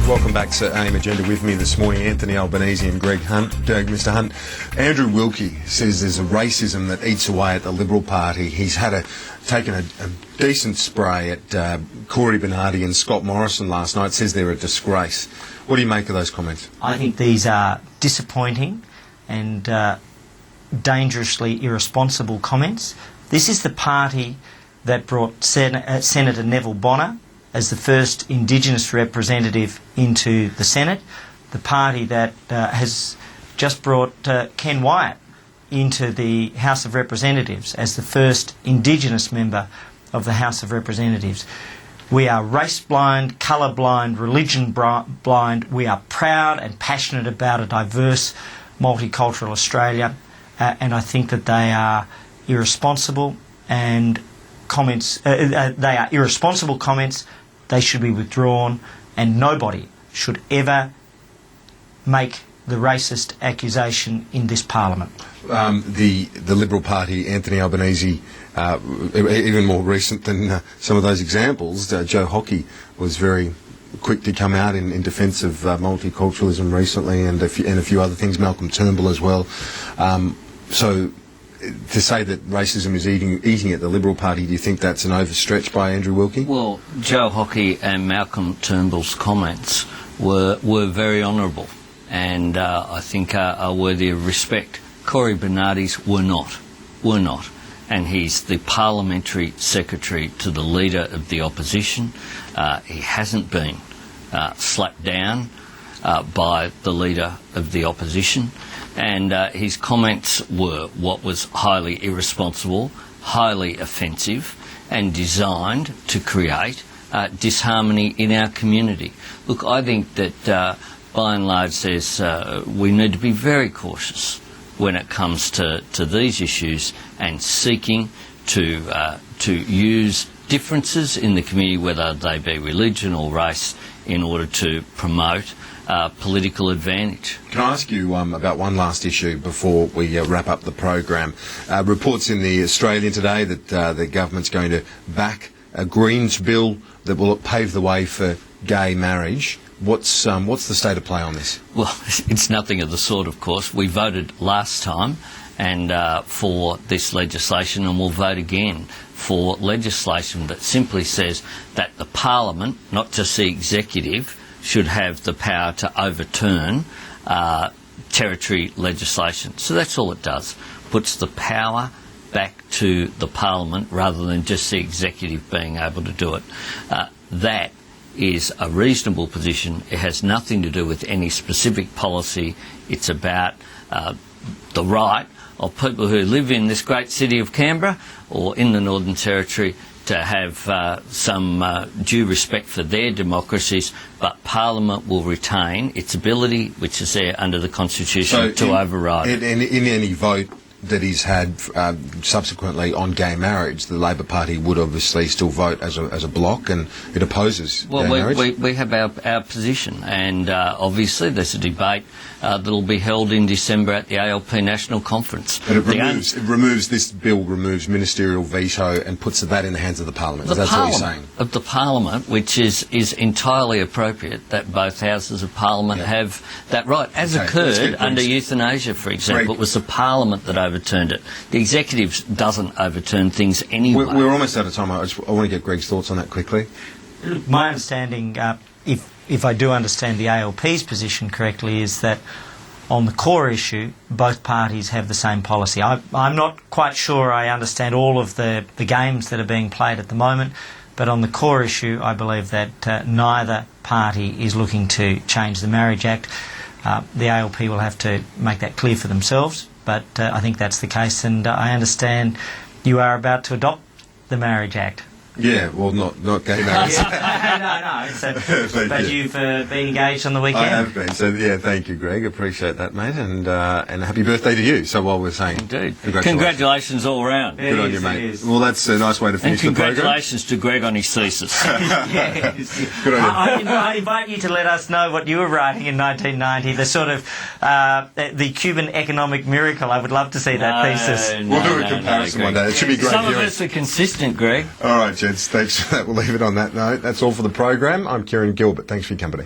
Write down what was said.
Welcome back to AIM Agenda. With me this morning, Anthony Albanese and Greg Hunt. Mr. Hunt, Andrew Wilkie says there's a racism that eats away at the Liberal Party. He's taken a decent spray at Corey Bernardi and Scott Morrison last night. Says they're a disgrace. What do you make of those comments? I think these are disappointing and dangerously irresponsible comments. This is the party that brought Senator Neville Bonner as the first Indigenous representative into the Senate, the party that has just brought Ken Wyatt into the House of Representatives as the first Indigenous member of the House of Representatives. We are race blind, colour blind, religion blind. We are proud and passionate about a diverse, multicultural Australia, and I think that they are irresponsible and comments. They are irresponsible comments. They should be withdrawn, and nobody should ever make the racist accusation in this Parliament. The Liberal Party, Anthony Albanese, even more recent than some of those examples, Joe Hockey was very quick to come out in defence of multiculturalism recently, and a few other things, Malcolm Turnbull as well. So to say that racism is eating at the Liberal Party, do you think that's an overstretch by Andrew Wilkie? Well, Joe Hockey and Malcolm Turnbull's comments were very honourable and I think are worthy of respect. Corey Bernardi's were not. And he's the parliamentary secretary to the leader of the opposition. He hasn't been slapped down by the leader of the opposition. And his comments were what was highly irresponsible, highly offensive, and designed to create disharmony in our community. Look, I think that by and large we need to be very cautious when it comes to these issues and seeking to use differences in the community, whether they be religion or race, in order to promote political advantage. Can I ask you about one last issue before we wrap up the program? Reports in the Australian today that the government's going to back a Greens bill that will pave the way for gay marriage. What's the state of play on this? Well, it's nothing of the sort, of course. We voted last time and for this legislation, and we'll vote again for legislation that simply says that the Parliament, not just the executive, should have the power to overturn territory legislation. So that's all it does. Puts the power back to the Parliament rather than just the executive being able to do it. That is a reasonable position. It has nothing to do with any specific policy. It's about the right of people who live in this great city of Canberra or in the Northern Territory to have some due respect for their democracies, but Parliament will retain its ability, which is there under the Constitution, to override. In any vote that he's had subsequently on gay marriage, the Labor Party would obviously still vote as a bloc, and it opposes gay marriage. We have our position, and obviously there's a debate that'll be held in December at the ALP National Conference. But this bill removes ministerial veto and puts that in the hands of the Parliament. That's what you're saying. Of the Parliament, which is entirely appropriate that both houses of Parliament have that right, as occurred under euthanasia, for example. It was the Parliament that overturned it. The executive doesn't overturn things anyway. We're almost out of time. I want to get Greg's thoughts on that quickly. My understanding, if I do understand the ALP's position correctly, is that on the core issue, both parties have the same policy. I'm not quite sure I understand all of the games that are being played at the moment, but on the core issue, I believe that neither party is looking to change the Marriage Act. The ALP will have to make that clear for themselves, but I think that's the case, and I understand you are about to adopt the Marriage Act. Yeah, well, not gay marriage. No. But you've been engaged on the weekend. I have been. So yeah, thank you, Greg. Appreciate that, mate. And happy birthday to you. So while we're saying, indeed, congratulations all round. Good on you, mate. Well, that's a nice way to finish the program. Congratulations to Greg on his thesis. Yes. Good on you. I invite you to let us know what you were writing in 1990. The sort of the Cuban economic miracle. I would love to see that thesis. We'll do a comparison one day. It should be great. Some of us are consistent, Greg. All right, gents. Thanks for that. We'll leave it on that note. That's all for the program. I'm Kieran Gilbert. Thanks for your company.